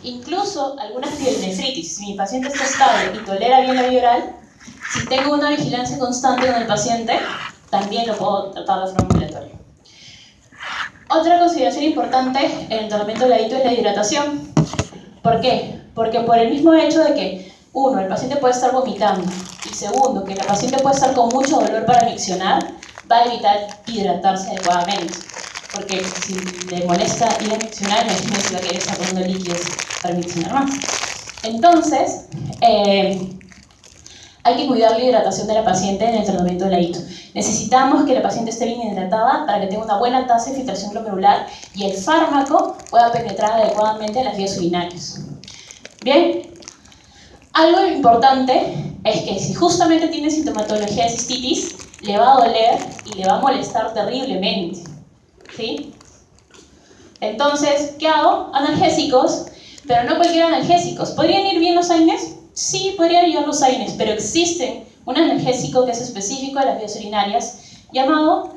Incluso algunas pielonefritis, si mi paciente está estable y tolera bien la vía oral, si tengo una vigilancia constante con el paciente, también lo puedo tratar de forma ambulatoria. Otra consideración importante en el tratamiento del ladito es la hidratación. ¿Por qué? Porque por el mismo hecho de que, uno, el paciente puede estar vomitando, y segundo, que la paciente puede estar con mucho dolor para miccionar, va a evitar hidratarse adecuadamente. Porque si le molesta ir a miccionar, imagínense si va a querer estar tomando líquidos para miccionar más. Entonces, hay que cuidar la hidratación de la paciente en el tratamiento del ladito. Necesitamos que la paciente esté bien hidratada para que tenga una buena tasa de filtración glomerular y el fármaco pueda penetrar adecuadamente en las vías urinarias. Bien, algo importante es que si justamente tiene sintomatología de cistitis, le va a doler y le va a molestar terriblemente. ¿Sí? Entonces, ¿qué hago? Analgésicos, pero no cualquier analgésicos. ¿Podrían ir bien los AINES? Sí, podrían ir los AINES, pero existe un analgésico que es específico de las vías urinarias llamado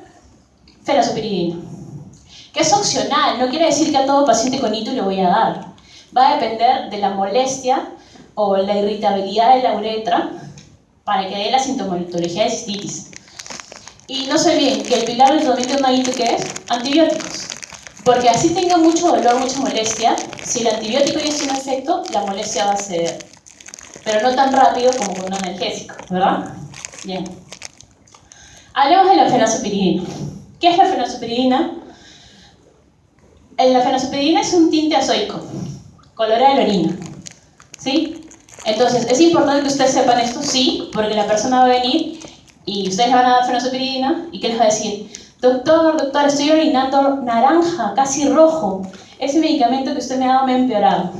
fenazopiridina, que es opcional, no quiere decir que a todo paciente con ITU le voy a dar. Va a depender de la molestia o la irritabilidad de la uretra para que dé la sintomatología de cistitis. Y no se olviden que el pilar del tratamiento de una ITU, ¿qué es? Antibióticos. Porque así tenga mucho dolor, mucha molestia, si el antibiótico ya tiene efecto, la molestia va a ceder. Pero no tan rápido como con un analgésico, ¿verdad? Bien. Hablemos de la fenazopiridina. ¿Qué es la fenazopiridina? La fenazopiridina es un tinte azoico, colorado de la orina. ¿Sí? Entonces, ¿es importante que ustedes sepan esto? Sí, porque la persona va a venir y ustedes le van a dar fenazopiridina y ¿qué les va a decir? Doctor, estoy orinando naranja, casi rojo. Ese medicamento que usted me ha dado me ha empeorado.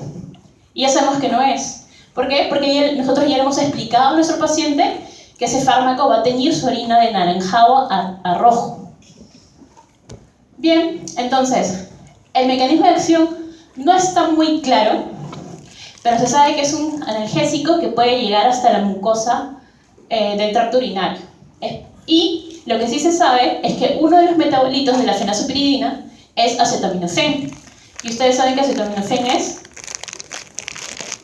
Y ya sabemos que no es. ¿Por qué? Porque nosotros ya le hemos explicado a nuestro paciente que ese fármaco va a teñir su orina de naranjado a rojo. Bien, entonces, el mecanismo de acción no está muy claro, pero se sabe que es un analgésico que puede llegar hasta la mucosa del tracto urinario. Y lo que sí se sabe es que uno de los metabolitos de la fenazopiridina es acetaminofén. Y ustedes saben que acetaminofén es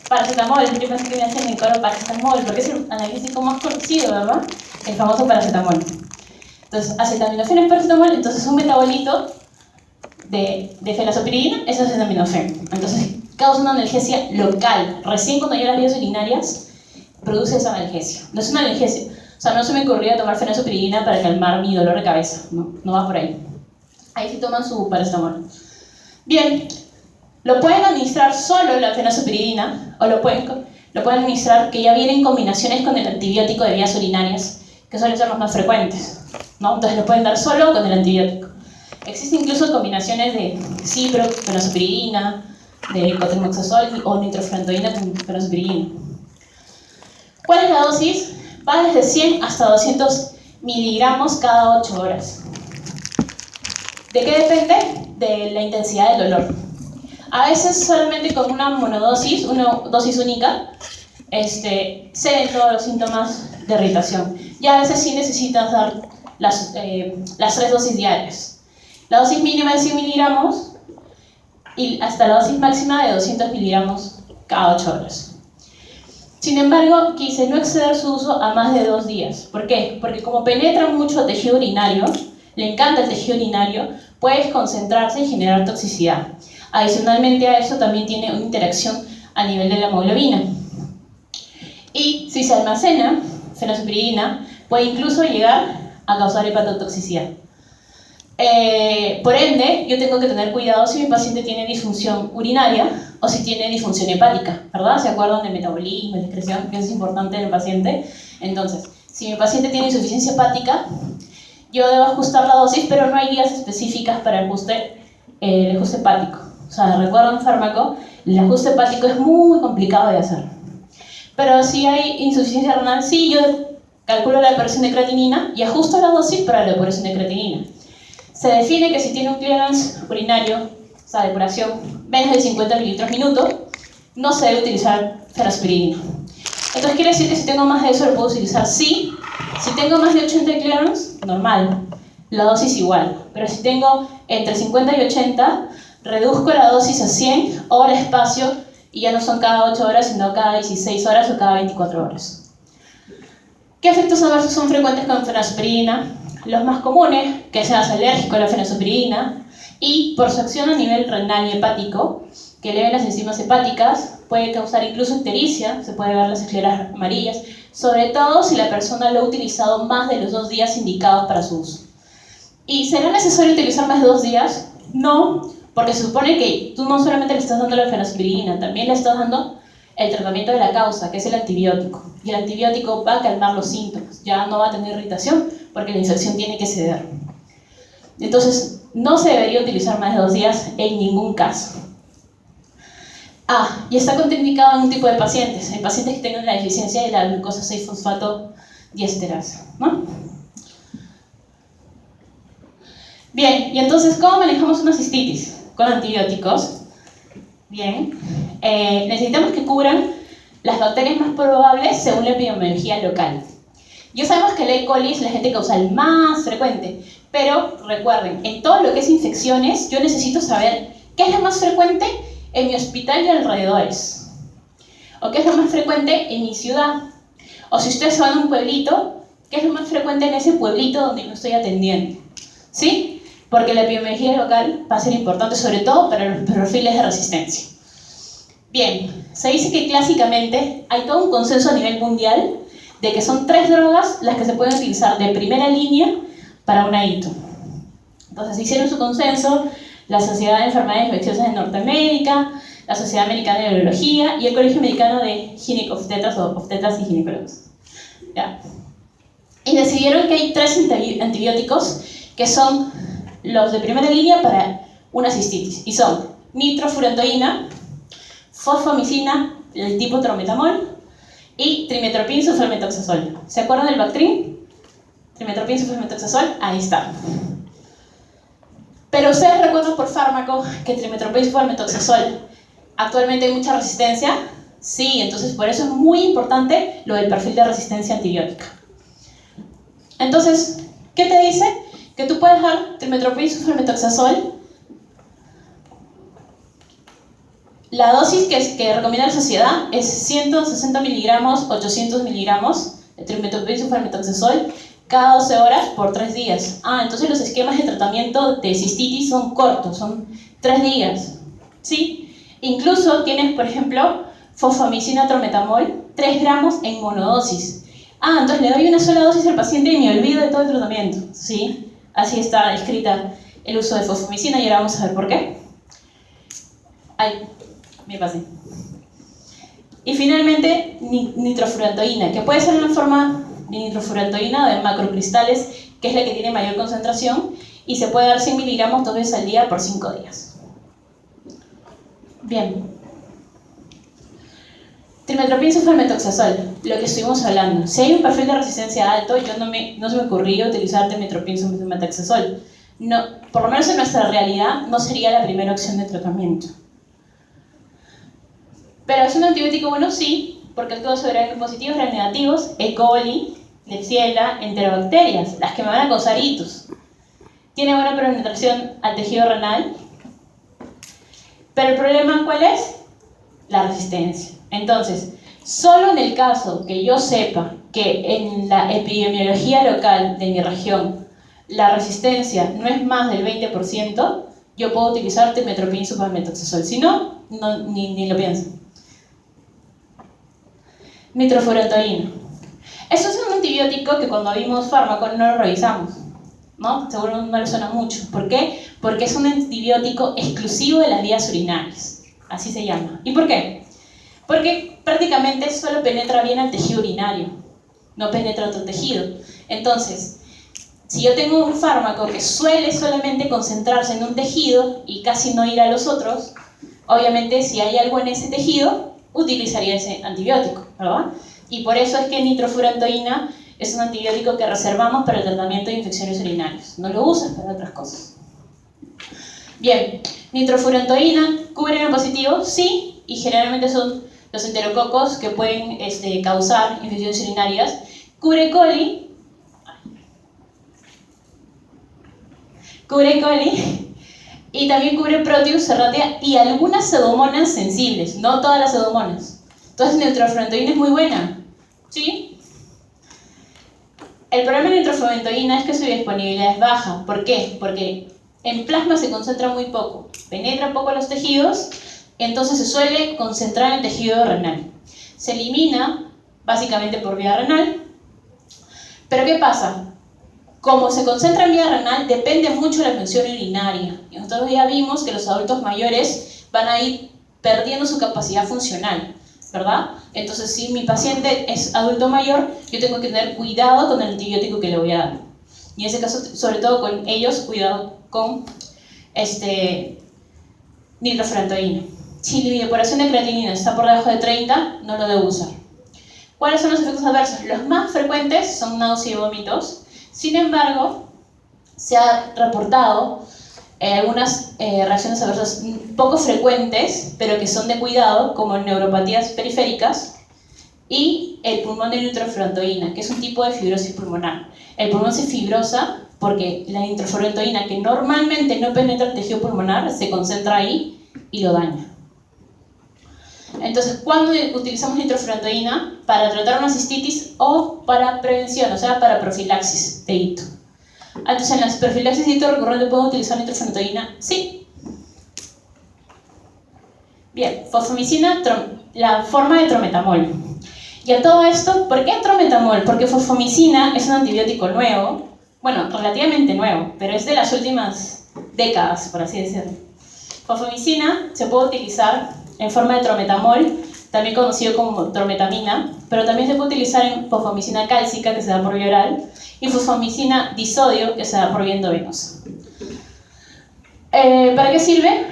paracetamol, yo pensé que iba a ser en coro paracetamol, porque es el analgésico más conocido, ¿verdad? El famoso paracetamol. Entonces, acetaminofén es paracetamol, entonces un metabolito de fenazopiridina es acetaminofén. Entonces, causa una analgesia local. Recién cuando llegan las vías urinarias, produce esa analgesia. No es una analgesia. O sea, no se me ocurría tomar fenazopiridina para calmar mi dolor de cabeza. No va por ahí. Ahí sí toman su paracetamol. Bien, lo pueden administrar solo la fenazopiridina o lo pueden administrar que ya vienen combinaciones con el antibiótico de vías urinarias, que suelen ser los más frecuentes, ¿no? Entonces lo pueden dar solo con el antibiótico. Existen incluso combinaciones de cipro, fenazopiridina, de cotrimoxazol o nitrofurantoína con fenazopiridina. ¿Cuál es la dosis? Va desde 100 hasta 200 miligramos cada 8 horas. ¿De qué depende? De la intensidad del dolor. A veces solamente con una monodosis, una dosis única, ceden todos los síntomas de irritación. Y a veces sí necesitas dar las 3 dosis diarias. La dosis mínima de 100 miligramos y hasta la dosis máxima de 200 miligramos cada 8 horas. Sin embargo, quise no exceder su uso a más de 2 días. ¿Por qué? Porque como penetra mucho tejido urinario, le encanta el tejido urinario, puede concentrarse y generar toxicidad. Adicionalmente a eso también tiene una interacción a nivel de la hemoglobina. Y si se almacena fenazopiridina, puede incluso llegar a causar hepatotoxicidad. Por ende, yo tengo que tener cuidado si mi paciente tiene disfunción urinaria o si tiene disfunción hepática, ¿verdad? ¿Se acuerdan de metabolismo, de excreción? Que es importante en el paciente. Entonces, si mi paciente tiene insuficiencia hepática, yo debo ajustar la dosis, pero no hay guías específicas para el ajuste hepático. O sea, recuerda un fármaco, el ajuste hepático es muy complicado de hacer. Pero si hay insuficiencia renal, sí, yo calculo la depuración de creatinina y ajusto la dosis para la depuración de creatinina. Se define que si tiene un clearance urinario, o sea, depuración, menos de 50 mililitros minuto, no se debe utilizar fenazopiridina. Entonces quiere decir que si tengo más de eso lo puedo utilizar, sí. Si tengo más de 80 clearance, normal, la dosis igual. Pero si tengo entre 50 y 80, reduzco la dosis a 100 o el espacio y ya no son cada 8 horas, sino cada 16 horas o cada 24 horas. ¿Qué efectos adversos son frecuentes con fenoxaparina? Los más comunes, que seas alérgico a la fenoxaparina y por su acción a nivel renal y hepático, que eleve las enzimas hepáticas, puede causar incluso ictericia, se puede ver las escleras amarillas, sobre todo si la persona lo ha utilizado más de los 2 días indicados para su uso. ¿Y será necesario utilizar más de 2 días? No, porque se supone que tú no solamente le estás dando la fenoxaparina, también le estás dando el tratamiento de la causa, que es el antibiótico. Y el antibiótico va a calmar los síntomas, ya no va a tener irritación, porque la infección tiene que ceder. Entonces, no se debería utilizar más de 2 días en ningún caso. Y está contraindicado en un tipo de pacientes, en pacientes que tengan la deficiencia de la glucosa 6-fosfato diesterasa, ¿no? Bien, y entonces, ¿cómo manejamos una cistitis? Con antibióticos. Bien, necesitamos que cubran las bacterias más probables según la epidemiología local. Ya sabemos que el E. coli es el agente causal más frecuente, pero recuerden, en todo lo que es infecciones, yo necesito saber qué es lo más frecuente en mi hospital y alrededores, o qué es lo más frecuente en mi ciudad, o si ustedes van a un pueblito, qué es lo más frecuente en ese pueblito donde yo estoy atendiendo, ¿sí? Porque la epidemiología local va a ser importante, sobre todo para los perfiles de resistencia. Bien, se dice que clásicamente hay todo un consenso a nivel mundial de que son 3 drogas las que se pueden utilizar de primera línea para una ITU. Entonces hicieron su consenso la Sociedad de Enfermedades Infecciosas de Norteamérica, la Sociedad Americana de Neurología y el Colegio Americano de Obstetras y Ginecólogos. ¿Ya? Y decidieron que hay 3 antibióticos que son los de primera línea para una cistitis, y son nitrofurantoína, fosfomicina, el tipo trometamol, y trimetoprim sulfamethoxazol. ¿Se acuerdan del Bactrim? Trimetoprim sulfamethoxazol, ahí está. Pero ustedes recuerdan por fármaco que trimetoprim sulfamethoxazol actualmente hay mucha resistencia. Sí, entonces por eso es muy importante lo del perfil de resistencia antibiótica. Entonces, ¿qué te dice? Que tú puedes dar trimetoprim sulfamethoxazol. La dosis que recomienda la sociedad es 160 miligramos, 800 miligramos de trimetoprim sulfamethoxazol cada 12 horas por 3 días. Entonces los esquemas de tratamiento de cistitis son cortos, son 3 días. ¿Sí? Incluso tienes, por ejemplo, fosfomicina trometamol, 3 gramos en monodosis. Entonces le doy una sola dosis al paciente y me olvido de todo el tratamiento. ¿Sí? Así está escrita el uso de fosfomicina y ahora vamos a ver por qué. Me pasé. Y finalmente, nitrofurantoína, que puede ser una forma de nitrofurantoína o de macrocristales, que es la que tiene mayor concentración, y se puede dar 100 miligramos 2 veces al día por 5 días. Bien. Trimetoprim sulfamethoxazol, lo que estuvimos hablando. Si hay un perfil de resistencia alto, no se me ocurría utilizar trimetoprim sulfamethoxazol. No, por lo menos en nuestra realidad, no sería la primera opción de tratamiento. Pero es un antibiótico bueno, sí, porque actúa sobre gram positivos, gram negativos, E. coli, Klebsiella, enterobacterias, las que me van a causar itus. Tiene buena penetración al tejido renal, pero el problema, ¿cuál es? La resistencia. Entonces, solo en el caso que yo sepa que en la epidemiología local de mi región la resistencia no es más del 20%, yo puedo utilizar trimetoprim sulfamethoxazol. Si no, ni lo pienso. Nitrofurantoína. Esto es un antibiótico que cuando vimos fármaco no lo revisamos, ¿no? Seguro no le suena mucho. ¿Por qué? Porque es un antibiótico exclusivo de las vías urinarias. Así se llama. ¿Y por qué? Porque prácticamente solo penetra bien al tejido urinario, no penetra otro tejido. Entonces, si yo tengo un fármaco que suele solamente concentrarse en un tejido y casi no ir a los otros, obviamente si hay algo en ese tejido, utilizaría ese antibiótico, ¿verdad? Y por eso es que nitrofurantoína es un antibiótico que reservamos para el tratamiento de infecciones urinarias. No lo usas para otras cosas. Bien, nitrofurantoína, ¿cubre gram positivo? Sí, y generalmente son los enterococos que pueden causar infecciones urinarias. Cubre coli. Y también cubre Proteus, Serratia y algunas pseudomonas sensibles, no todas las pseudomonas. Entonces neutrofurantoína es muy buena, ¿sí? El problema de neutrofurantoína es que su disponibilidad es baja. ¿Por qué? Porque en plasma se concentra muy poco, penetra poco los tejidos, entonces se suele concentrar en el tejido renal. Se elimina básicamente por vía renal. Pero ¿qué pasa? Como se concentra en vía renal, depende mucho de la función urinaria. Y nosotros ya vimos que los adultos mayores van a ir perdiendo su capacidad funcional, ¿verdad? Entonces, si mi paciente es adulto mayor, yo tengo que tener cuidado con el antibiótico que le voy a dar. Y en ese caso, sobre todo con ellos, cuidado con nitrofurantoína. Si la evaporación de creatinina está por debajo de 30, no lo debo usar. ¿Cuáles son los efectos adversos? Los más frecuentes son náusea y vómitos. Sin embargo, se ha reportado algunas reacciones adversas poco frecuentes, pero que son de cuidado, como neuropatías periféricas y el pulmón de nitrofurantoína, que es un tipo de fibrosis pulmonar. El pulmón se fibrosa porque la nitrofurantoína, que normalmente no penetra el tejido pulmonar, se concentra ahí y lo daña. Entonces, ¿cuándo utilizamos nitrofurantoína? Para tratar una cistitis o para prevención, o sea, para profilaxis de hito. Entonces, en las profilaxis de hito recurrente, ¿puedo utilizar nitrofurantoína? Sí. Bien, fosfomicina, la forma de trometamol. Y a todo esto, ¿por qué trometamol? Porque fosfomicina es un antibiótico nuevo, bueno, relativamente nuevo, pero es de las últimas décadas, por así decirlo. Fosfomicina se puede utilizar en forma de trometamol, también conocido como trometamina, pero también se puede utilizar en fosfomicina cálcica, que se da por vía oral, y fosfomicina disodio, que se da por vía endovenosa. ¿Para qué sirve?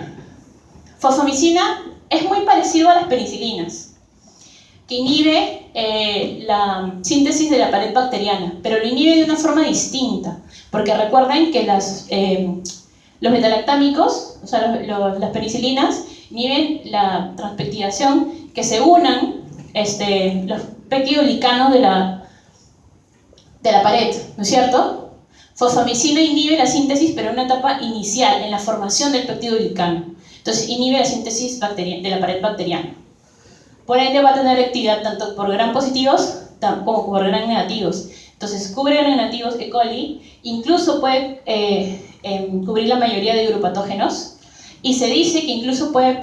Fosfomicina es muy parecido a las penicilinas, que inhibe la síntesis de la pared bacteriana, pero lo inhibe de una forma distinta, porque recuerden que los betalactámicos, o sea, las penicilinas, inhiben la transpeptidación, que se unan los peptidoglicanos de la pared, ¿no es cierto? Fosfomicina inhibe la síntesis, pero en una etapa inicial, en la formación del peptidoglicano. Entonces, inhibe la síntesis de la pared bacteriana. Por ende, va a tener actividad tanto por gram positivos como por gram negativos. Entonces, cubre gram negativos E. coli, incluso puede cubrir la mayoría de uropatógenos, y se dice que incluso puede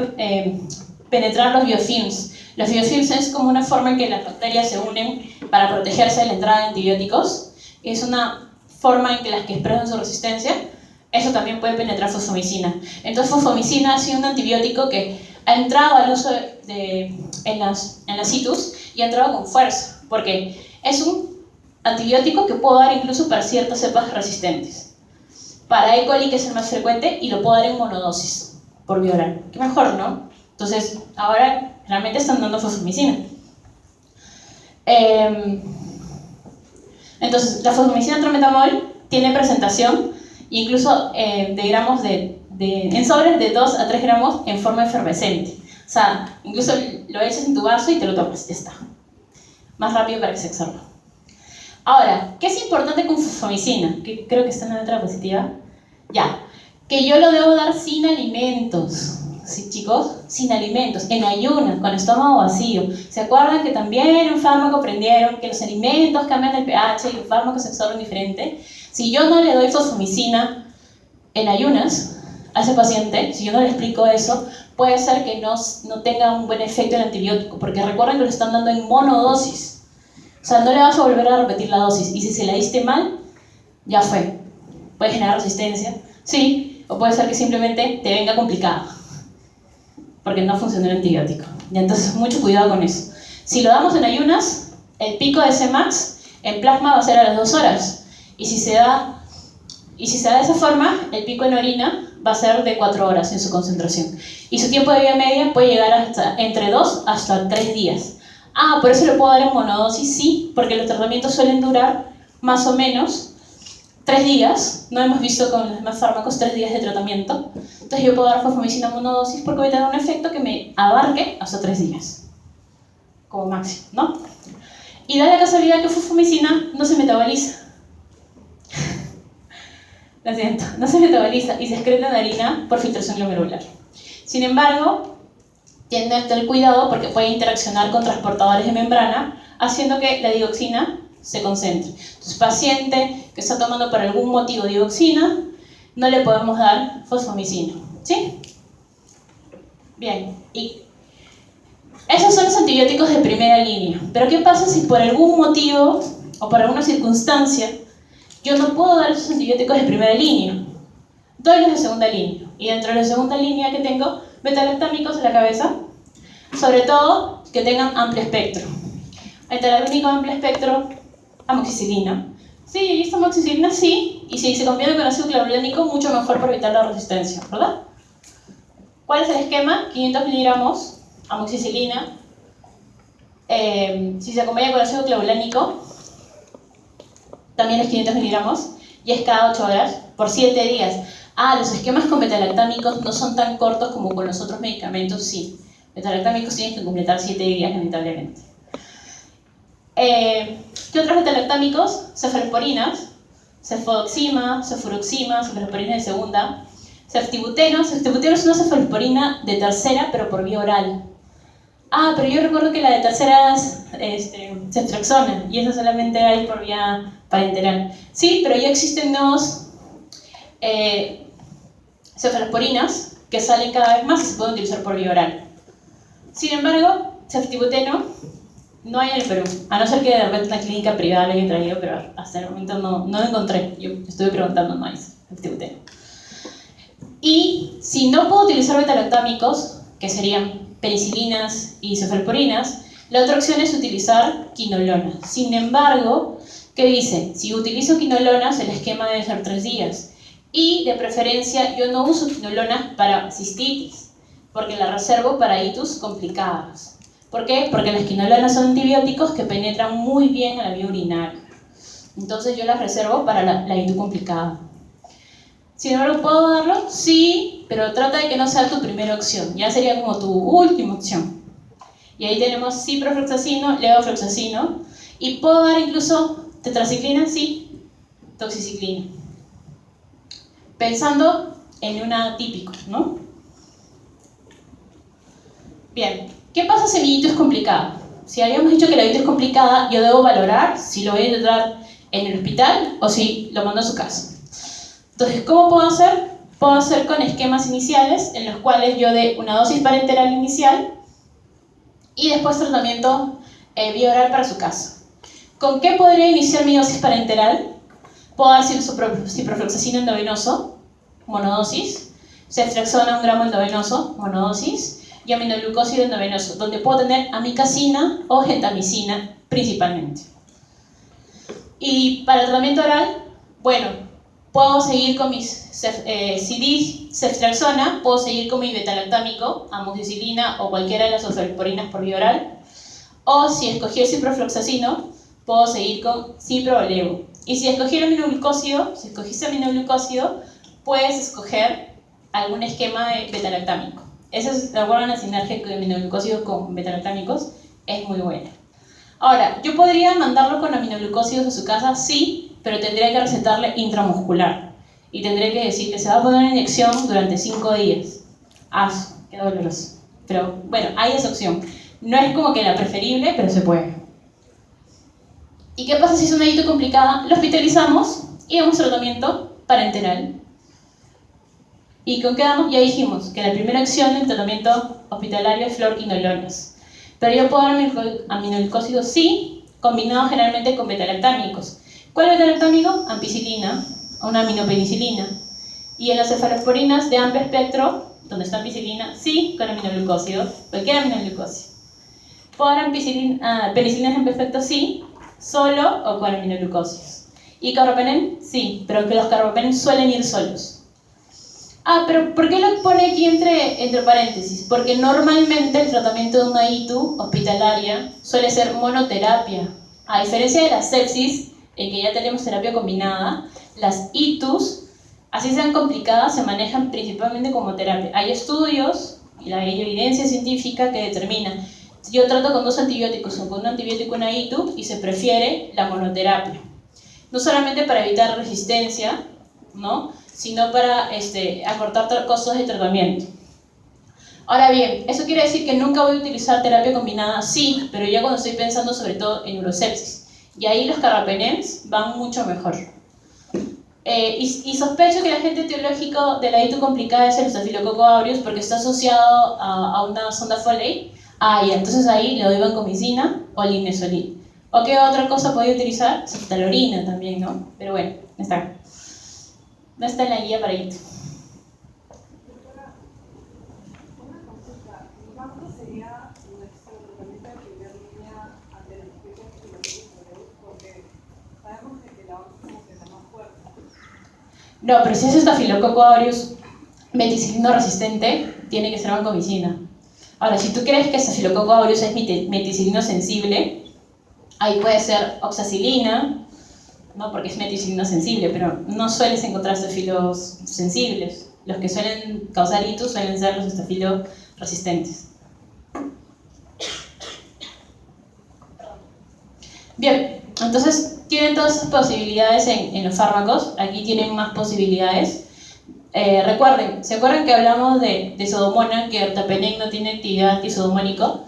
penetrar los biofilms. Los biofilms es como una forma en que las bacterias se unen para protegerse de la entrada de antibióticos. Es una forma en que las que expresan su resistencia, eso también puede penetrar fosfomicina. Entonces, fosfomicina ha sido un antibiótico que ha entrado al uso en las situs y ha entrado con fuerza, porque es un antibiótico que puedo dar incluso para ciertas cepas resistentes. Para E. coli, que es el más frecuente, y lo puedo dar en monodosis, por vía oral. Qué mejor, ¿no? Entonces, ahora realmente están dando fosfomicina. Entonces, la fosfomicina trometamol tiene presentación, incluso de gramos en sobres de 2 a 3 gramos en forma efervescente. O sea, incluso lo echas en tu vaso y te lo tomas, ya está. Más rápido para que se absorba. Ahora, ¿qué es importante con fosfomicina? Que creo que está en la letra diapositiva. Ya, que yo lo debo dar sin alimentos. ¿Sí, chicos? Sin alimentos, en ayunas, con estómago vacío. ¿Se acuerdan que también en un fármaco aprendieron que los alimentos cambian el pH y los fármacos se absorben diferente? Si yo no le doy fosfomicina en ayunas a ese paciente, si yo no le explico eso, puede ser que no tenga un buen efecto el antibiótico, porque recuerden que lo están dando en monodosis. O sea, no le vas a volver a repetir la dosis, y si se la diste mal, ya fue. Puede generar resistencia, sí, o puede ser que simplemente te venga complicado, porque no funcionó el antibiótico. Y entonces, mucho cuidado con eso. Si lo damos en ayunas, el pico de Cmax en plasma va a ser a las 2 horas. Y si se da de esa forma, el pico en orina va a ser de 4 horas en su concentración. Y su tiempo de vida media puede llegar hasta entre 2 hasta 3 días. Ah, por eso lo puedo dar en monodosis, sí, porque los tratamientos suelen durar más o menos 3 días. No hemos visto con los demás fármacos 3 días de tratamiento. Entonces yo puedo dar fosfomicina monodosis porque voy a tener un efecto que me abarque hasta 3 días, como máximo, ¿no? Y da la casualidad que fosfomicina no se metaboliza. Lo siento, no se metaboliza y se excreta en harina por filtración glomerular. Sin embargo, tiene que tener cuidado porque puede interaccionar con transportadores de membrana, haciendo que la dioxina se concentre. Entonces, paciente que está tomando por algún motivo dioxina, no le podemos dar fosfomicina. ¿Sí? Bien, y esos son los antibióticos de primera línea. Pero ¿qué pasa si por algún motivo o por alguna circunstancia yo no puedo dar esos antibióticos de primera línea? Doy los de segunda línea. Y dentro de la segunda línea que tengo, beta-lactámicos en la cabeza, sobre todo que tengan amplio espectro. Beta-lactámico amplio espectro, amoxicilina. Sí, esta amoxicilina sí, y si se combina con ácido clorhidrato, mucho mejor para evitar la resistencia, ¿verdad? ¿Cuál es el esquema? 500 miligramos, amoxicilina. Si se acompaña con ácido clorhidrato, también es 500 miligramos, y es cada 8 horas, por 7 días. Los esquemas con beta-lactámicos no son tan cortos como con los otros medicamentos, sí. Beta-lactámicos tienes que completar 7 días, lamentablemente. ¿Qué otros beta-lactámicos? Cefaloporinas, cefodoxima, cefuroxima, cefaloporinas de segunda. Ceftibuteno es una cefalosporina de tercera, pero por vía oral. Pero yo recuerdo que la de tercera es ceftriaxona, y esa solamente hay por vía parenteral. Sí, pero ya existen nuevos cefalosporinas que salen cada vez más y se pueden utilizar por vía oral. Sin embargo, ceftibuteno no hay en el Perú, a no ser que de repente una clínica privada lo haya traído, pero hasta el momento no lo encontré. Yo estuve preguntando, no hay ceftibuteno. Y si no puedo utilizar beta-lactámicos, que serían penicilinas y cefaloporinas, la otra opción es utilizar quinolona. Sin embargo, ¿qué dice? Si utilizo quinolonas, el esquema debe ser 3 días. Y de preferencia, yo no uso quinolonas para cistitis, porque la reservo para itus complicadas. ¿Por qué? Porque las quinolonas son antibióticos que penetran muy bien a la vía urinaria. Entonces yo las reservo para la itus complicada. Si no lo puedo darlo, sí, pero trata de que no sea tu primera opción. Ya sería como tu última opción. Y ahí tenemos ciprofloxacino, levofloxacino. Y puedo dar incluso tetraciclina, sí, toxiciclina. Pensando en una típico, ¿no? Bien, ¿qué pasa si mi hito es complicada? Si habíamos dicho que la hito es complicada, yo debo valorar si lo voy a intentar en el hospital o si lo mando a su casa. Entonces, ¿cómo puedo hacer? Puedo hacer con esquemas iniciales en los cuales yo dé una dosis parenteral inicial y después tratamiento vía oral para su casa. ¿Con qué podría iniciar mi dosis parenteral? Puedo dar ciprofloxacino endovenoso, monodosis, ceftriaxona 1 gramo endovenoso, monodosis, y aminoglucósido endovenoso, donde puedo tener amicacina o gentamicina principalmente. Y para el tratamiento oral, bueno, puedo seguir con mis ceftriaxona, puedo seguir con mi beta-lactámico, amoxicilina o cualquiera de las cefaloporinas por vía oral, o si escogí el ciprofloxacino, puedo seguir con cipro o levo. Y si escogí el aminoglucósido, si escogiste aminoglucósido, puedes escoger algún esquema de beta-lactámico. Esa es la buena sinergia de aminoglucósidos con beta-lactámicos, es muy buena. Ahora, ¿yo podría mandarlo con aminoglucósidos a su casa? Sí, pero tendría que recetarle intramuscular. Y tendré que decir que se va a poner una inyección durante 5 días. Qué doloroso. Pero bueno, hay esa opción. No es como que la preferible, pero se puede. ¿Y qué pasa si es una hito complicada? Lo hospitalizamos y damos tratamiento parenteral. ¿Y con qué damos? Ya dijimos que la primera opción del tratamiento hospitalario es fluorquinolonas. Pero yo puedo dar aminoglucósidos sí, combinados generalmente con beta-lactámicos. ¿Cuál es beta-lactámico? Ampicilina o una aminopenicilina. Y en las cefalosporinas de amplio espectro, donde está ampicilina, sí, con aminoglucósidos, cualquier aminoglucósido. ¿Puedo dar penicilina de amplio espectro? Sí, solo o con aminoglucósidos. ¿Y carbapenem? Sí, pero que los carbapenem suelen ir solos. Pero ¿por qué lo pone aquí entre paréntesis? Porque normalmente el tratamiento de una ITU hospitalaria suele ser monoterapia. A diferencia de la sepsis, en que ya tenemos terapia combinada, las ITUs, así sean complicadas, se manejan principalmente como terapia. Hay estudios y hay evidencia científica que determina. Yo trato con 2 antibióticos o con un antibiótico y una ITU y se prefiere la monoterapia. No solamente para evitar resistencia, ¿no? Sino para acortar costos de tratamiento. Ahora bien, ¿eso quiere decir que nunca voy a utilizar terapia combinada? Sí, pero ya cuando estoy pensando sobre todo en urosepsis. Y ahí los carbapenems van mucho mejor. Y sospecho que el agente etiológico de la ITU complicada es el Staphylococcus aureus porque está asociado a una sonda Foley. Ya, entonces ahí le doy vancomicina o linezolid. ¿O qué otra cosa podía utilizar? Ceftalorina también, ¿no? Pero bueno, no está. No está en la guía para ITU. ¿Cuánto sería nuestro tratamiento de primer línea ante los efectos psicológicos? Porque sabemos que la otra como que es la más fuerte. No, pero si es Staphylococcus aureus meticilino resistente, tiene que ser vancomicina. Ahora, si tú crees que Staphylococcus aureus es meticilino sensible, ahí puede ser oxacilina, ¿no? Porque es meticilino sensible, pero no sueles encontrar estafilos sensibles. Los que suelen causar itus suelen ser los estafilos resistentes. Bien, entonces tienen todas esas posibilidades en los fármacos. Aquí tienen más posibilidades. Recuerden, ¿se acuerdan que hablamos de Pseudomonas, que ertapenem no tiene actividad antiseudomónico?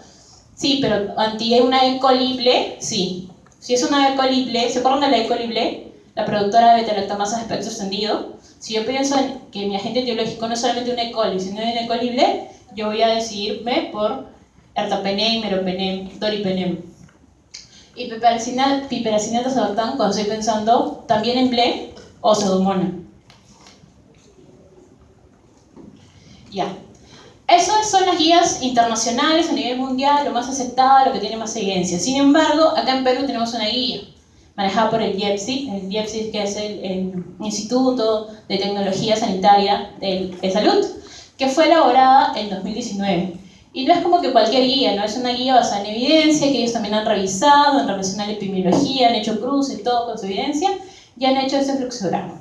Sí, pero anti una E. coli ble, sí. Si es una E. coli ble, ¿se acuerdan de la E. coli ble? La productora de beta-lactamasa de espectro extendido. Si yo pienso en que mi agente etiológico no es solamente una E. coli, sino una E. coli ble, yo voy a decidirme por ertapenem, meropenem, doripenem. Y piperacinato sadoctán cuando estoy pensando también en ble o Pseudomonas. Ya. Esas son las guías internacionales a nivel mundial, lo más aceptado, lo que tiene más evidencia. Sin embargo, acá en Perú tenemos una guía manejada por el IEPSI, que es el Instituto de Tecnología Sanitaria de Salud, que fue elaborada en 2019. Y no es como que cualquier guía, ¿no? Es una guía basada en evidencia, que ellos también han revisado en relación a la epidemiología, han hecho cruces y todo con su evidencia, y han hecho ese fluxograma.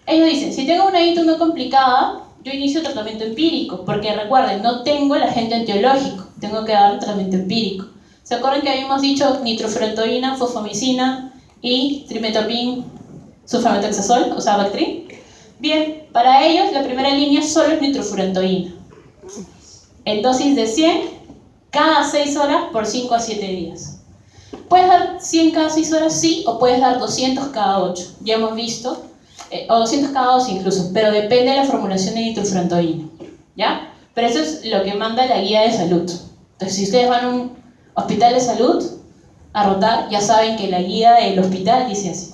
Ellos dicen, si tengo una ITU no complicada, yo inicio tratamiento empírico, porque recuerden, no tengo el agente etiológico, tengo que dar tratamiento empírico. ¿Se acuerdan que habíamos dicho nitrofurantoína, fosfomicina y trimethoprim sulfametoxazol, o sea, Bactrim? Bien, para ellos la primera línea solo es nitrofurantoína. En dosis de 100 cada 6 horas por 5 a 7 días. ¿Puedes dar 100 cada 6 horas? Sí, o puedes dar 200 cada 8. Ya hemos visto. O 200 cada 2 incluso, pero depende de la formulación de nitrofurantoína, ¿ya? Pero eso es lo que manda la guía de salud. Entonces, si ustedes van a un hospital de salud a rotar, ya saben que la guía del hospital dice así.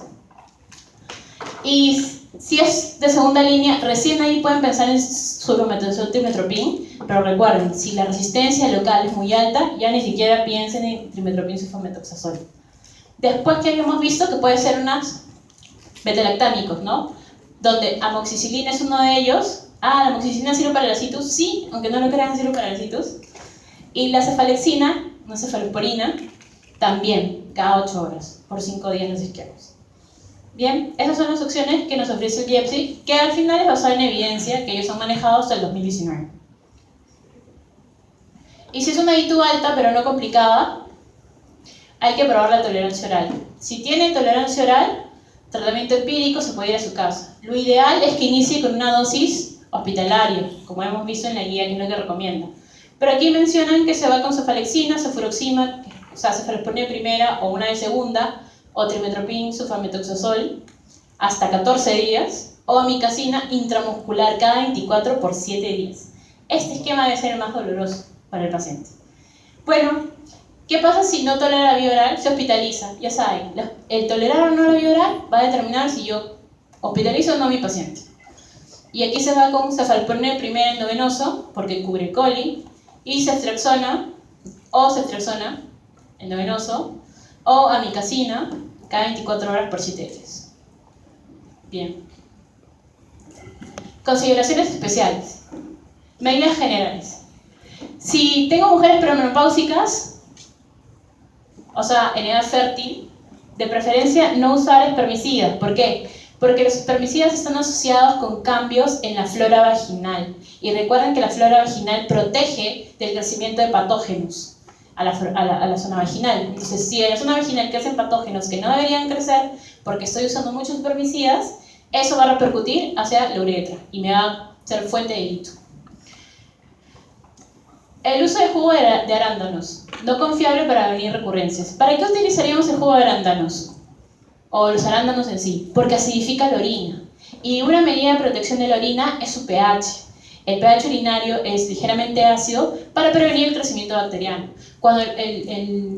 Y si es de segunda línea, recién ahí pueden pensar en sulfametazol trimetoprim, pero recuerden, si la resistencia local es muy alta, ya ni siquiera piensen en trimetoprim sulfametoxazol. Después que hayamos visto que puede ser unas beta-lactámicos, ¿no? Donde amoxicilina es uno de ellos. La amoxicilina sirve para la citus, sí, aunque no lo crean, sirve para la citus. Y la cefalexina, no cefalosporina, también, cada 8 horas, por 5 días los isquemios. Bien, esas son las opciones que nos ofrece el IEPSI, que al final es basada en evidencia que ellos han manejado hasta el 2019. Y si es una ITU alta, pero no complicada, hay que probar la tolerancia oral. Si tiene tolerancia oral, tratamiento empírico, se puede ir a su casa. Lo ideal es que inicie con una dosis hospitalaria, como hemos visto en la guía, que es lo que recomienda. Pero aquí mencionan que se va con cefalexina, cefuroxima, o sea, cefalosporina primera o una de segunda, o trimethoprim sulfametoxazol, hasta 14 días, o amicacina intramuscular cada 24 por 7 días. Este esquema debe ser el más doloroso para el paciente. Bueno, ¿qué pasa si no tolera la vía oral? Se hospitaliza. Ya saben, el tolerar o no la vía oral va a determinar si yo hospitalizo o no a mi paciente. Y aquí se va con cefalporinol primero endovenoso, porque cubre coli, y ceftriaxona endovenoso, o amicacina cada 24 horas por 7 días. Bien. Consideraciones especiales. Medidas generales. Si tengo mujeres premenopáusicas, o sea, en edad fértil, de preferencia no usar espermicidas. ¿Por qué? Porque los espermicidas están asociados con cambios en la flora vaginal. Y recuerden que la flora vaginal protege del crecimiento de patógenos a la zona vaginal. Entonces, si en la zona vaginal crecen patógenos que no deberían crecer porque estoy usando muchos espermicidas, eso va a repercutir hacia la uretra y me va a ser fuente de hito. El uso de jugo de arándanos, no confiable para prevenir recurrencias. ¿Para qué utilizaríamos el jugo de arándanos? O los arándanos en sí, porque acidifica la orina. Y una medida de protección de la orina es su pH. El pH urinario es ligeramente ácido para prevenir el crecimiento bacteriano. Cuando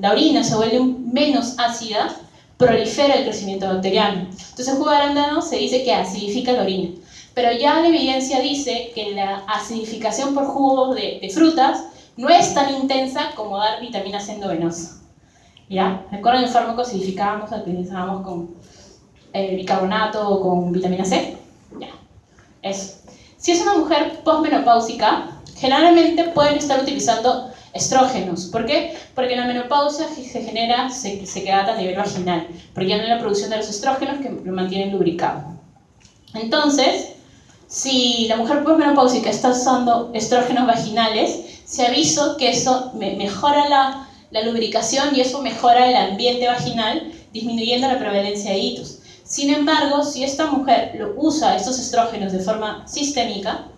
la orina se vuelve menos ácida, prolifera el crecimiento bacteriano. Entonces el jugo de arándano se dice que acidifica la orina. Pero ya la evidencia dice que la acidificación por jugos de frutas no es tan intensa como dar vitamina C endovenosa. ¿Ya? ¿Recuerdan el fármaco acidificábamos, utilizábamos con bicarbonato o con vitamina C? Ya. Eso. Si es una mujer posmenopáusica, generalmente pueden estar utilizando estrógenos. ¿Por qué? Porque en la menopausia se queda a nivel vaginal, porque ya no hay la producción de los estrógenos que lo mantienen lubricado. Entonces, si la mujer posmenopáusica está usando estrógenos vaginales, se avisó que eso mejora la lubricación y eso mejora el ambiente vaginal, disminuyendo la prevalencia de hitos. Sin embargo, si esta mujer usa estos estrógenos de forma sistémica,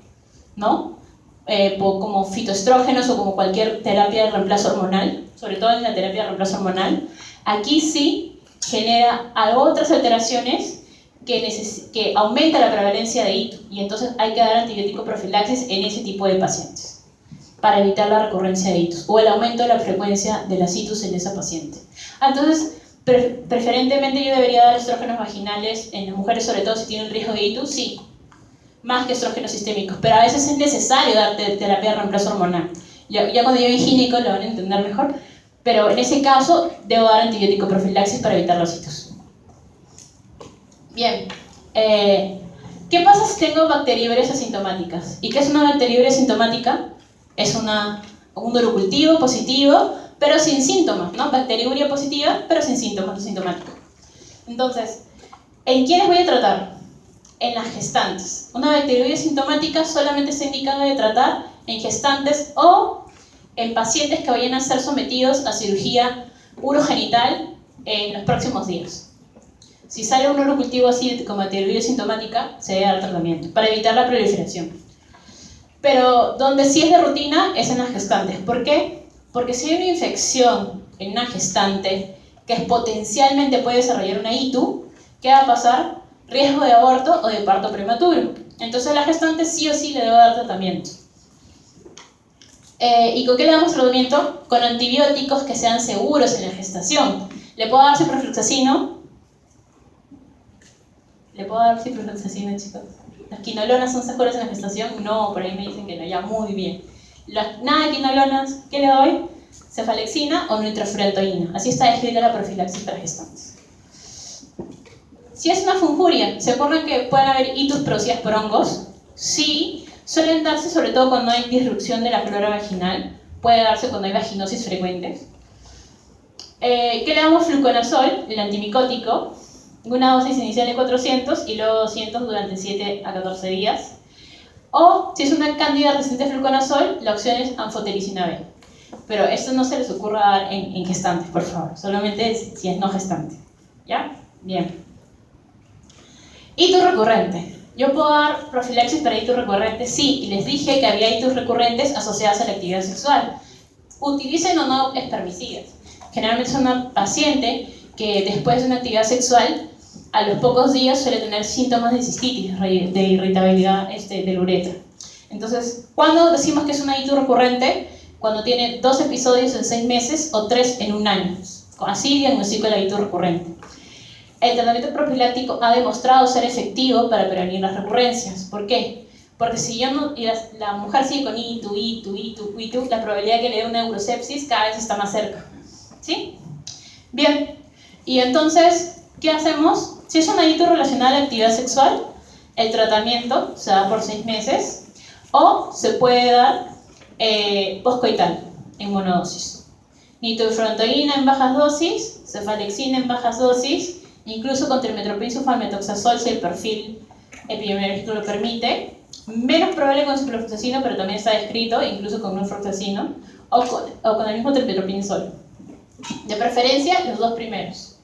¿no? Como fitoestrógenos o como cualquier terapia de reemplazo hormonal, sobre todo en la terapia de reemplazo hormonal, aquí sí genera otras alteraciones que aumenta la prevalencia de hito, y entonces hay que dar antibiótico profilaxis en ese tipo de pacientes para evitar la recurrencia de hitos o el aumento de la frecuencia de las hitos en esa paciente. Entonces, preferentemente yo debería dar estrógenos vaginales en las mujeres, sobre todo si tienen riesgo de hitos, sí, más que estrógenos sistémicos, pero a veces es necesario dar terapia de reemplazo hormonal. Ya cuando yo gineco lo van a entender mejor, pero en ese caso debo dar antibiótico profilaxis para evitar los hitos. Bien, ¿qué pasa si tengo bacteriurias asintomáticas? ¿Y qué es una bacteriuria asintomática? Es un urocultivo positivo, pero sin síntomas, ¿no? Bacteriuria positiva, pero sin síntomas, asintomático. Entonces, ¿en quiénes voy a tratar? En las gestantes. Una bacteriuria asintomática solamente está indicada de tratar en gestantes o en pacientes que vayan a ser sometidos a cirugía urogenital en los próximos días. Si sale un urocultivo así con bacteriuria asintomática, se debe dar tratamiento para evitar la proliferación. Pero donde sí es de rutina es en las gestantes. ¿Por qué? Porque si hay una infección en una gestante que potencialmente puede desarrollar una ITU, ¿qué va a pasar? Riesgo de aborto o de parto prematuro. Entonces a la gestante sí o sí le debo dar tratamiento. ¿Y con qué le damos tratamiento? Con antibióticos que sean seguros en la gestación. ¿Le puedo dar ciprofloxacino? ¿Le puedo dar ciprofloxacino, chicos? ¿Las quinolonas son seguras en la gestación? No, por ahí me dicen que no, ya muy bien. Nada de quinolonas, ¿qué le doy? Cefalexina o nitrofurantoína. Así está descrita la profilaxis para gestantes. Si es una funjuria, ¿se acuerdan que pueden haber hitos producidas por hongos? Sí, suelen darse sobre todo cuando hay disrupción de la flora vaginal. Puede darse cuando hay vaginosis frecuentes. ¿Qué le damos? Fluconazol, el antimicótico. Una dosis inicial de 400 y luego 200 durante 7 a 14 días. O, si es una cándida resistente a fluconazol, la opción es anfotericina B. Pero esto no se les ocurra dar en gestantes, por favor. Solamente si es no gestante. ¿Ya? Bien. Hito recurrente. ¿Yo puedo dar profilaxis para hito recurrente? Sí, y les dije que había hitos recurrentes asociados a la actividad sexual. Utilicen o no espermicidas. Generalmente es una paciente que después de una actividad sexual, a los pocos días suele tener síntomas de cistitis, de irritabilidad del uretra. Entonces, ¿cuándo decimos que es una hito recurrente? Cuando tiene 2 episodios en 6 meses o 3 en un año. Así diagnostico la hito recurrente. El tratamiento profiláctico ha demostrado ser efectivo para prevenir las recurrencias. ¿Por qué? Porque si la mujer sigue con hito, la probabilidad de que le dé una urosepsis cada vez está más cerca. ¿Sí? Bien. Y entonces, ¿qué hacemos? Si es una hito relacionada a la actividad sexual, el tratamiento se da por 6 meses o se puede dar postcoital en monodosis. Nitrofurantoína en bajas dosis, cefalexina en bajas dosis, incluso con trimmetoprim sulfametoxazol si el perfil epidemiológico lo permite. Menos probable con ciprofloxacino, pero también está descrito, incluso con norfloxacino, o con el mismo trimmetoprim solo. De preferencia, los 2 primeros.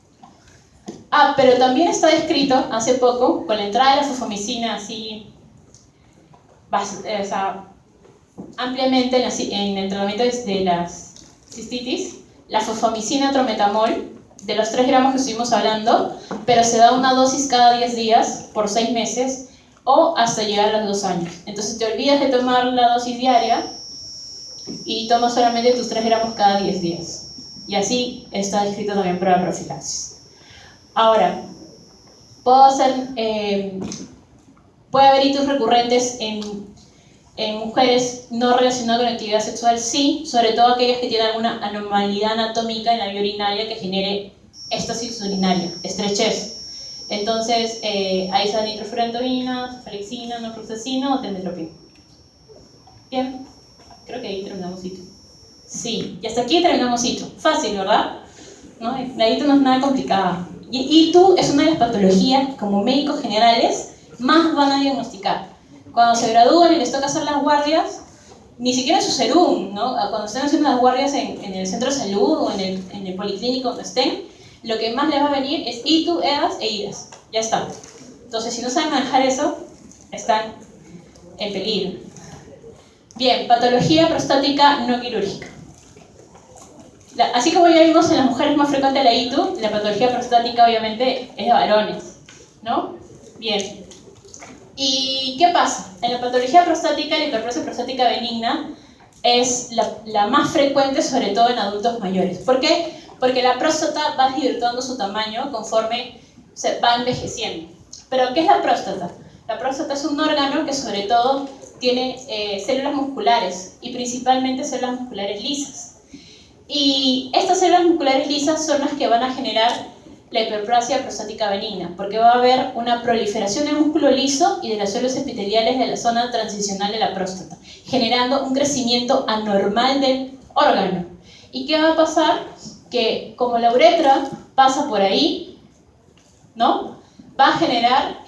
Ah, pero también está descrito hace poco, con la entrada de la fosfomicina así, o sea, ampliamente en el tratamiento de las cistitis, la fosfomicina trometamol, de los 3 gramos que estuvimos hablando, pero se da una dosis cada 10 días por 6 meses o hasta llegar a los 2 años. Entonces te olvidas de tomar la dosis diaria y tomas solamente tus 3 gramos cada 10 días. Y así está descrito también para la profilaxis. Ahora, puede haber hitos recurrentes en mujeres no relacionadas con actividad sexual, sí, sobre todo aquellas que tienen alguna anormalidad anatómica en la vía urinaria que genere éstasis urinaria, estrechez. Entonces, ahí está nitrofurantoína, sulfaxina, norfloxacino o telmetropina. Bien, creo que ahí terminamos hito. Sí, y hasta aquí terminamos hito. Fácil, ¿verdad? ¿No? La hito no es nada complicada. Y hito es una de las patologías que como médicos generales más van a diagnosticar. Cuando se gradúan y les toca hacer las guardias, ni siquiera en su serum, ¿no? Cuando estén haciendo las guardias en el centro de salud o en el policlínico donde estén, lo que más les va a venir es ITU, EDAS e IDAS. Ya está. Entonces, si no saben manejar eso, están en peligro. Bien, patología prostática no quirúrgica. Así como ya vimos en las mujeres más frecuente la ITU, la patología prostática obviamente es de varones, ¿no? Bien. ¿Y qué pasa? En la patología prostática, la hiperplasia prostática benigna es la más frecuente, sobre todo en adultos mayores. ¿Por qué? Porque la próstata va desvirtuando su tamaño conforme se va envejeciendo. ¿Pero qué es la próstata? La próstata es un órgano que sobre todo tiene células musculares y principalmente células musculares lisas. Y estas células musculares lisas son las que van a generar la hiperplasia prostática benigna, porque va a haber una proliferación del músculo liso y de las células epiteliales de la zona transicional de la próstata, generando un crecimiento anormal del órgano. ¿Y qué va a pasar? Que como la uretra pasa por ahí, ¿no? Va a generar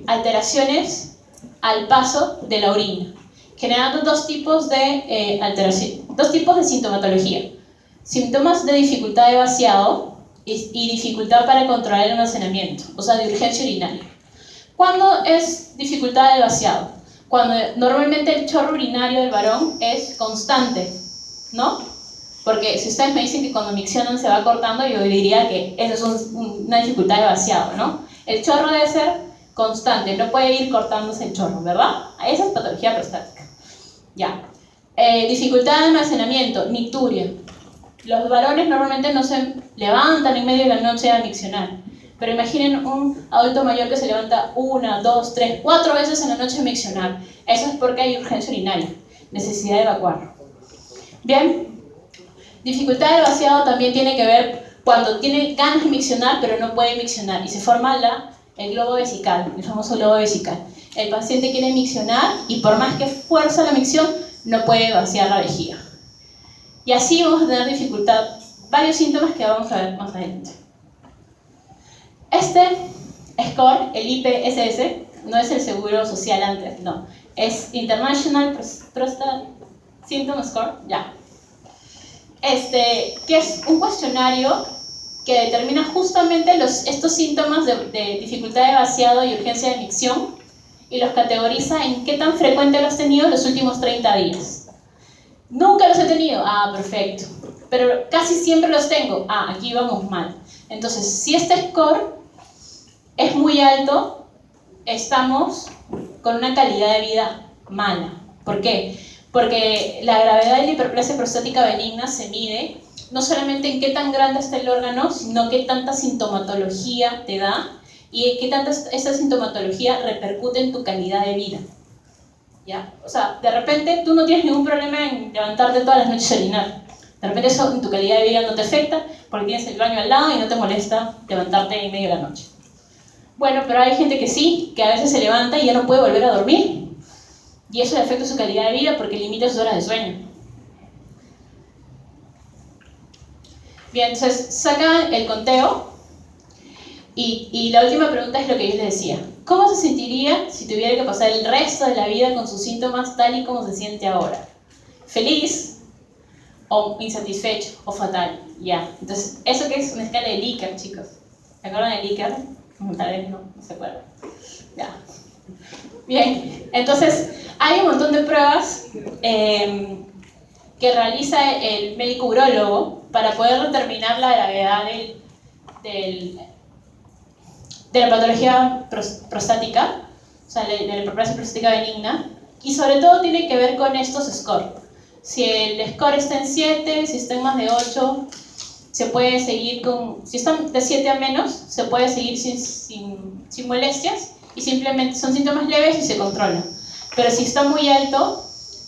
alteraciones al paso de la orina, generando dos tipos de sintomatología. Síntomas de dificultad de vaciado y dificultad para controlar el almacenamiento, o sea, de urgencia urinaria. ¿Cuándo es dificultad de vaciado? Cuando normalmente el chorro urinario del varón es constante, ¿no? Porque si ustedes me dicen que cuando miccionan se va cortando, yo diría que eso es una dificultad de vaciado, ¿no? El chorro debe ser constante, no puede ir cortándose el chorro, ¿verdad? Esa es patología prostática. Ya. Dificultad de almacenamiento, nicturia. Los varones normalmente no se levantan en medio de la noche a miccionar. Pero imaginen un adulto mayor que se levanta 1, 2, 3, 4 veces en la noche a miccionar. Eso es porque hay urgencia urinaria, necesidad de evacuar. Bien, dificultad de vaciado también tiene que ver cuando tiene ganas de miccionar pero no puede miccionar y se forma el globo vesical, el famoso globo vesical. El paciente quiere miccionar y por más que fuerza la micción no puede vaciar la vejiga. Y así vamos a tener dificultad, varios síntomas que vamos a ver más adelante. Este score, el IPSS, no es el seguro social antes, no. Es International Prostate Symptom Score, ya. Que es un cuestionario que determina justamente estos síntomas de dificultad de vaciado y urgencia de micción y los categoriza en qué tan frecuente los has tenido en los últimos 30 días. Nunca los he tenido, perfecto. Pero casi siempre los tengo, aquí vamos mal. Entonces, si este score es muy alto, estamos con una calidad de vida mala. ¿Por qué? Porque la gravedad de la hiperplasia prostática benigna se mide no solamente en qué tan grande está el órgano, sino qué tanta sintomatología te da y qué tanta esa sintomatología repercute en tu calidad de vida. ¿Ya? O sea, de repente tú no tienes ningún problema en levantarte todas las noches a orinar. De repente eso en tu calidad de vida no te afecta porque tienes el baño al lado y no te molesta levantarte en medio de la noche. Bueno, pero hay gente que sí, que a veces se levanta y ya no puede volver a dormir. Y eso le afecta su calidad de vida porque limita sus horas de sueño. Bien, entonces saca el conteo y la última pregunta es lo que yo les decía. ¿Cómo se sentiría si tuviera que pasar el resto de la vida con sus síntomas tal y como se siente ahora? ¿Feliz? ¿O insatisfecho? ¿O fatal? Ya. Entonces, ¿eso qué es? Una escala de Likert, chicos. ¿Se acuerdan del Iker? Tal vez no se acuerdan. Ya. Bien, entonces hay un montón de pruebas que realiza el médico urólogo para poder determinar la gravedad de la patología prostática, o sea, de la hiperplasia prostática benigna, y sobre todo tiene que ver con estos scores. Si el score está en 7, si está en más de 8, se puede seguir con... Si están de 7 a menos, se puede seguir sin molestias y simplemente son síntomas leves y se controlan. Pero si está muy alto,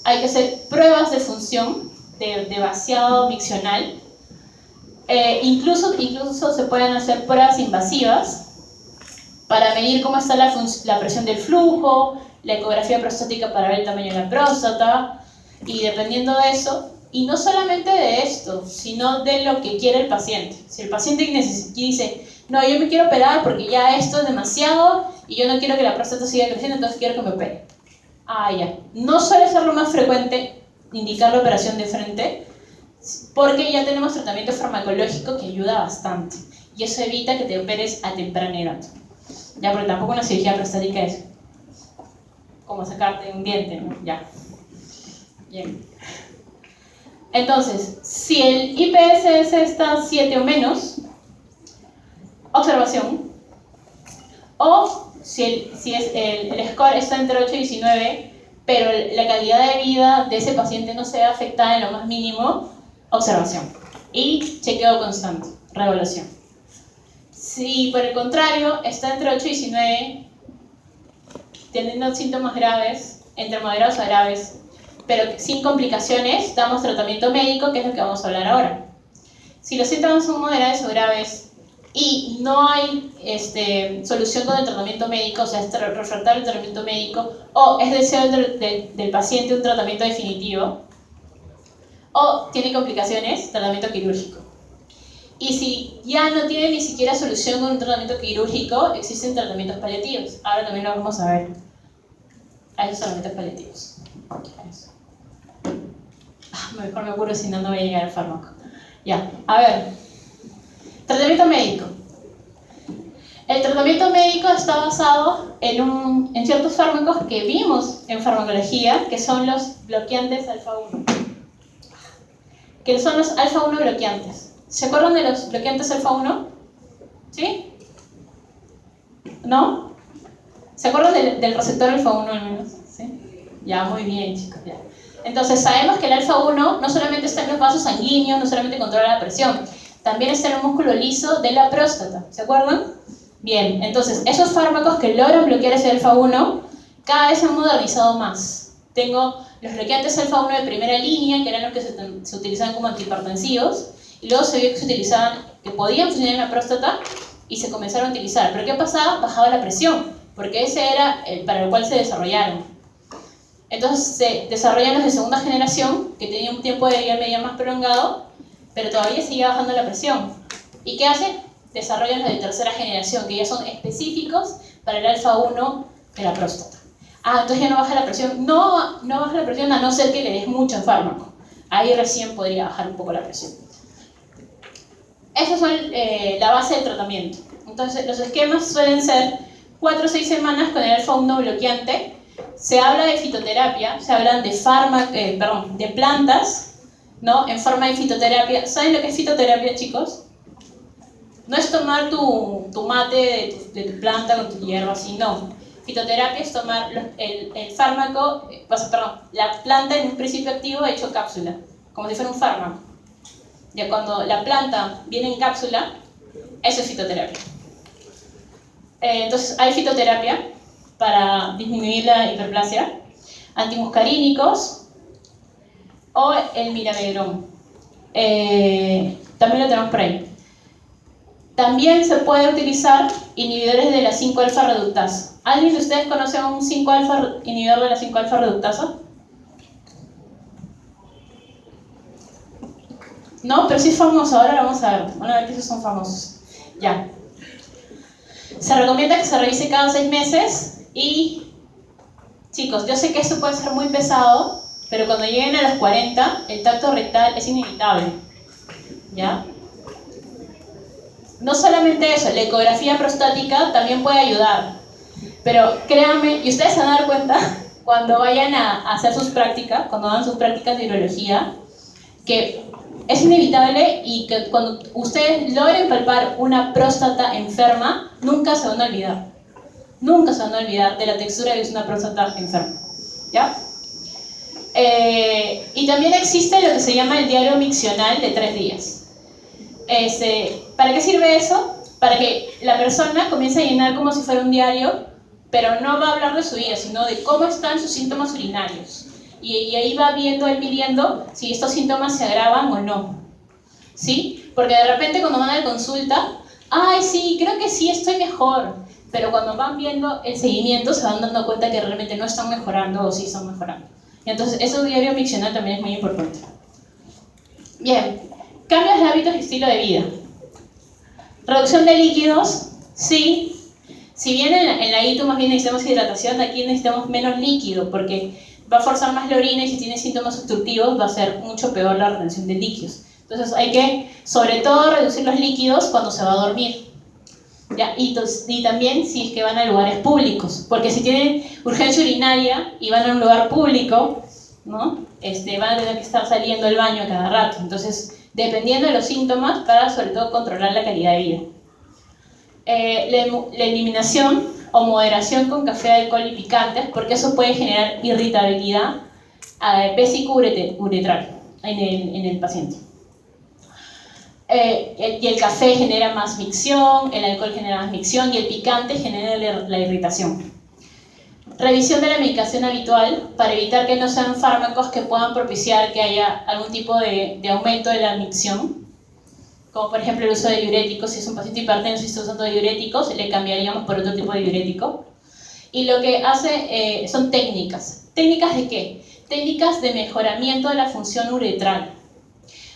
hay que hacer pruebas de función de vaciado miccional. Incluso se pueden hacer pruebas invasivas para medir cómo está la presión del flujo, la ecografía prostática para ver el tamaño de la próstata, y dependiendo de eso, y no solamente de esto, sino de lo que quiere el paciente. Si el paciente dice, no, yo me quiero operar porque ya esto es demasiado y yo no quiero que la próstata siga creciendo, entonces quiero que me opere. Ah, ya. No suele ser lo más frecuente indicar la operación de frente, porque ya tenemos tratamiento farmacológico que ayuda bastante, y eso evita que te operes a temprana edad. Ya, porque tampoco una cirugía prostática es como sacarte un diente, ¿no? Ya. Bien. Entonces, si el IPSS está 7 o menos, observación. O si el score está entre 8 y 19, pero la calidad de vida de ese paciente no se ve afectada en lo más mínimo, observación. Y chequeo constante, reevaluación. Si por el contrario está entre 8 y 19, teniendo síntomas graves, entre moderados a graves, pero sin complicaciones, damos tratamiento médico, que es lo que vamos a hablar ahora. Si los síntomas son moderados o graves y no hay solución con el tratamiento médico, o sea, es refractario el tratamiento médico, o es deseo del paciente un tratamiento definitivo, o tiene complicaciones, tratamiento quirúrgico. Y si ya no tiene ni siquiera solución con un tratamiento quirúrgico, existen tratamientos paliativos. Ahora también lo vamos a ver. Hay esos tratamientos paliativos. Mejor me apuro si no, no voy a llegar al fármaco. Ya, a ver. Tratamiento médico. El tratamiento médico está basado en ciertos fármacos que vimos en farmacología, que son los bloqueantes alfa-1. Que son los alfa-1 bloqueantes. ¿Se acuerdan de los bloqueantes alfa-1? ¿Sí? ¿No? ¿Se acuerdan del receptor alfa-1 al menos? ¿Sí? Ya, muy bien, chicos. Ya. Entonces, sabemos que el alfa-1 no solamente está en los vasos sanguíneos, no solamente controla la presión, también está en el músculo liso de la próstata. ¿Se acuerdan? Bien, entonces, esos fármacos que logran bloquear ese alfa-1 cada vez se han modernizado más. Tengo los bloqueantes alfa-1 de primera línea, que eran los que se utilizaban como antihipertensivos, y luego se vio que se utilizaban, que podían funcionar en la próstata, y se comenzaron a utilizar. ¿Pero qué pasaba? Bajaba la presión, porque ese era el para el cual se desarrollaron. Entonces se desarrollan los de segunda generación, que tenían un tiempo de vida media más prolongado, pero todavía seguía bajando la presión. ¿Y qué hacen? Desarrollan los de tercera generación, que ya son específicos para el alfa-1 de la próstata. Ah, entonces ya no baja la presión. No baja la presión a no ser que le des mucho fármaco. Ahí recién podría bajar un poco la presión. Esas son la base del tratamiento. Entonces los esquemas suelen ser 4 o 6 semanas con el alfa-1 bloqueante. Se habla de fitoterapia, se hablan de de plantas, ¿no? En forma de fitoterapia. ¿Saben lo que es fitoterapia, chicos? No es tomar tu mate de tu planta con tu hierba, así, no. Fitoterapia es tomar el fármaco, la planta en un principio activo hecho cápsula, como si fuera un fármaco. Ya cuando la planta viene en cápsula, eso es fitoterapia. Entonces hay fitoterapia para disminuir la hiperplasia, antimuscarínicos o el mirabegrón. También lo tenemos por ahí. También se puede utilizar inhibidores de la 5-alfa reductasa. ¿Alguien de ustedes conoce a un 5-alfa inhibidor de la 5-alfa reductasa? No, pero sí es famoso. Ahora lo vamos a ver. Van a ver que esos son famosos. Ya. Se recomienda que se revise cada 6 meses. Y, chicos, yo sé que esto puede ser muy pesado, pero cuando lleguen a los 40, el tacto rectal es inevitable. ¿Ya? no solamente eso, la ecografía prostática también puede ayudar. Pero créanme, y ustedes se van a dar cuenta cuando vayan a hacer sus prácticas, cuando hagan sus prácticas de urología, que es inevitable y que cuando ustedes logren palpar una próstata enferma, nunca se van a olvidar. Nunca se van a olvidar de la textura de una próstata enferma. ¿Ya? Y también existe lo que se llama el diario miccional de 3 días. ¿Para qué sirve eso? Para que la persona comience a llenar como si fuera un diario, pero no va a hablar de su vida, sino de cómo están sus síntomas urinarios. Y ahí va él midiendo si estos síntomas se agravan o no. ¿Sí? Porque de repente cuando van a la consulta, ¡ay, sí, creo que sí, estoy mejor! Pero cuando van viendo el seguimiento se van dando cuenta que realmente no están mejorando o sí están mejorando. Y entonces, eso diario miccional también es muy importante. Bien, cambios de hábitos y estilo de vida. Reducción de líquidos, sí. Si bien en la ITU más bien necesitamos hidratación, aquí necesitamos menos líquido porque va a forzar más la orina y si tiene síntomas obstructivos va a ser mucho peor la retención de líquidos. Entonces hay que, sobre todo, reducir los líquidos cuando se va a dormir. ¿Ya? Y también si es que van a lugares públicos, porque si tienen urgencia urinaria y van a un lugar público, ¿no? Van a tener que estar saliendo del baño a cada rato. Entonces, dependiendo de los síntomas, para sobre todo controlar la calidad de vida. La eliminación o moderación con café, alcohol y picantes, porque eso puede generar irritabilidad vésico-uretral en el paciente. Y el café genera más micción, el alcohol genera más micción y el picante genera la irritación. Revisión de la medicación habitual para evitar que no sean fármacos que puedan propiciar que haya algún tipo de aumento de la micción, como por ejemplo el uso de diuréticos. Si es un paciente hipertenso y está usando diuréticos, le cambiaríamos por otro tipo de diurético. Y lo que hace son técnicas. ¿Técnicas de qué? Técnicas de mejoramiento de la función uretral.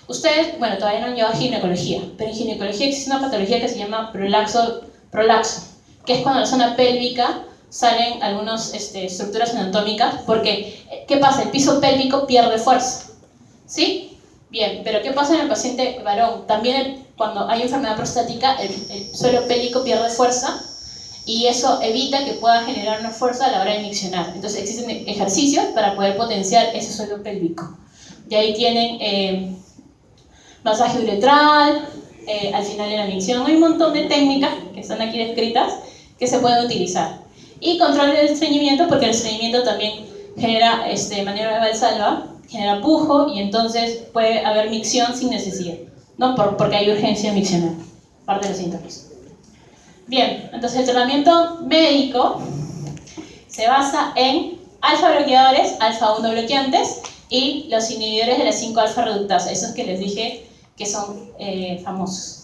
Ustedes, bueno, todavía no han llevado a ginecología, pero en ginecología existe una patología que se llama prolaxo, que es cuando en la zona pélvica salen algunas estructuras anatómicas, porque, ¿qué pasa? El piso pélvico pierde fuerza, ¿sí? Bien, pero ¿qué pasa en el paciente varón? También cuando hay enfermedad prostática, el suelo pélvico pierde fuerza y eso evita que pueda generar una fuerza a la hora de miccionar. Entonces existen ejercicios para poder potenciar ese suelo pélvico. Y ahí tienen masaje uretral, al final de la micción. Hay un montón de técnicas que están aquí descritas que se pueden utilizar. Y control del estreñimiento, porque el estreñimiento también genera maniobra de Valsalva, genera pujo y entonces puede haber micción sin necesidad, ¿no? Porque hay urgencia miccional, parte de los síntomas. Bien, entonces el tratamiento médico se basa en alfa bloqueadores, alfa 1 bloqueantes y los inhibidores de la 5-alfa reductasa, esos que les dije que son famosos.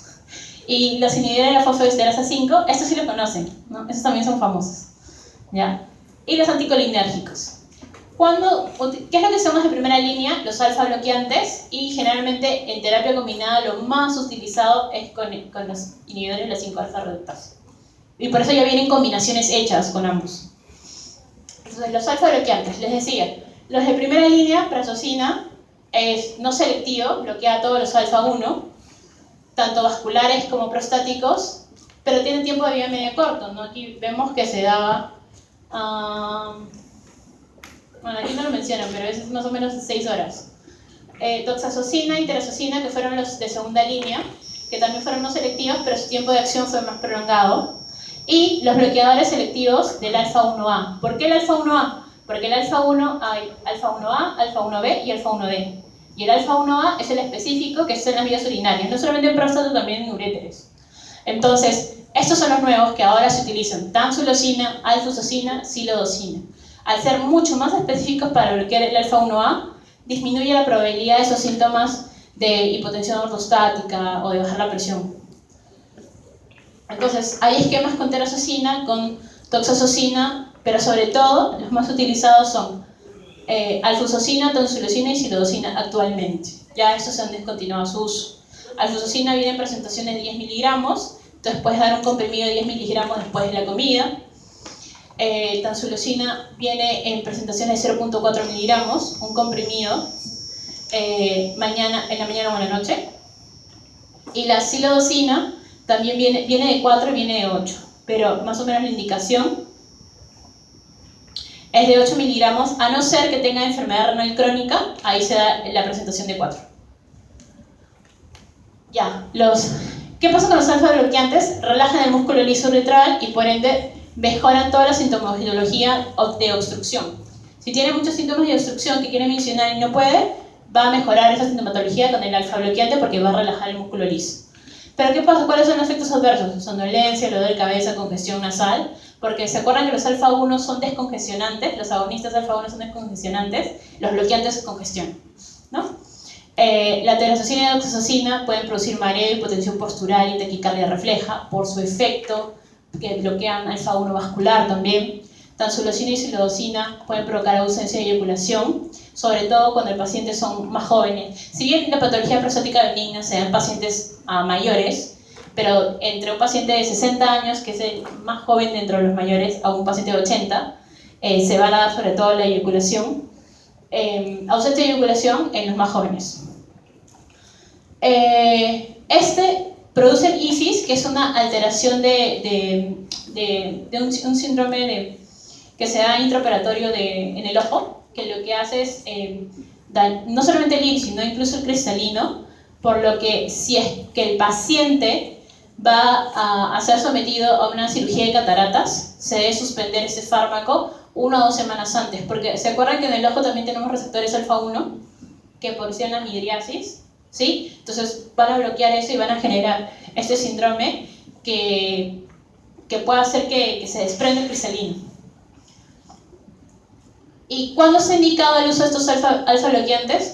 Y los inhibidores de la fosfodiesterasa 5, estos sí los conocen, ¿no? Esos también son famosos, ¿ya? Y los anticolinérgicos. ¿Qué es lo que usamos de primera línea? Los alfa bloqueantes, y generalmente en terapia combinada lo más utilizado es con los inhibidores de la 5-alfa reductasa. Y por eso ya vienen combinaciones hechas con ambos. Entonces, los alfa bloqueantes, les decía, los de primera línea, prazosina, es no selectivo, bloquea todos los alfa 1, tanto vasculares como prostáticos, pero tiene tiempo de vida medio corto, ¿no? Aquí vemos que se daba, bueno, aquí no lo mencionan, pero es más o menos 6 horas. Toxazosina y terazosina, que fueron los de segunda línea, que también fueron no selectivos, pero su tiempo de acción fue más prolongado. Y los bloqueadores selectivos del alfa 1A. ¿Por qué el alfa 1A? Porque el alfa 1 hay alfa 1A, alfa 1B y alfa 1D. Y el alfa 1A es el específico que está en las vías urinarias, no solamente en próstata, también en uréteres. Entonces, estos son los nuevos que ahora se utilizan: tamsulosina, alfusosina, silodosina. Al ser mucho más específicos para bloquear el alfa 1A, disminuye la probabilidad de esos síntomas de hipotensión ortostática o de bajar la presión. Entonces, hay esquemas con terazosina, con toxazosina, pero sobre todo los más utilizados son alfusosina, tamsulosina y silodosina actualmente. Ya estos se han descontinuado su uso. Alfusosina viene en presentaciones de 10 miligramos, entonces puedes dar un comprimido de 10 miligramos después de la comida. Tamsulosina viene en presentaciones de 0.4 miligramos, un comprimido en la mañana o en la noche. Y la silodosina también viene de 4 y viene de 8, pero más o menos la indicación es de 8 miligramos, a no ser que tenga enfermedad renal crónica, ahí se da la presentación de 4. Ya, ¿qué pasa con los alfa-bloqueantes? Relajan el músculo liso uretral y por ende mejoran toda la sintomatología de obstrucción. Si tiene muchos síntomas de obstrucción que quiere mencionar y no puede, va a mejorar esa sintomatología con el alfa-bloqueante porque va a relajar el músculo liso. Pero ¿qué pasa? ¿Cuáles son los efectos adversos? Somnolencia, dolor de cabeza, congestión nasal, porque se acuerdan que los alfa-1 son descongestionantes, los agonistas alfa-1 son descongestionantes, los bloqueantes congestionan, ¿no? La telazocina y la doxazocina pueden producir mareo, hipotensión postural y taquicardia refleja por su efecto que bloquean alfa-1 vascular también. Tansulosina y silodosina pueden provocar ausencia de eyaculación, sobre todo cuando el paciente son más jóvenes. Si bien la patología prostática benigna se da en pacientes mayores, pero entre un paciente de 60 años, que es el más joven dentro de los mayores, a un paciente de 80, se va a dar sobre todo la eyaculación, ausencia de eyaculación en los más jóvenes. Este produce el IFIS, que es una alteración de un síndrome que se da intraoperatorio en el ojo, que lo que hace es no solamente el iris, sino incluso el cristalino, por lo que si es que el paciente va a ser sometido a una cirugía de cataratas, se debe suspender ese fármaco 1 o 2 semanas antes, porque ¿se acuerdan que en el ojo también tenemos receptores alfa-1 que producen la midriasis? ¿Sí? Entonces van a bloquear eso y van a generar este síndrome que puede hacer que se desprenda el cristalino. ¿Y cuándo se ha indicado el uso de estos alfa-bloqueantes?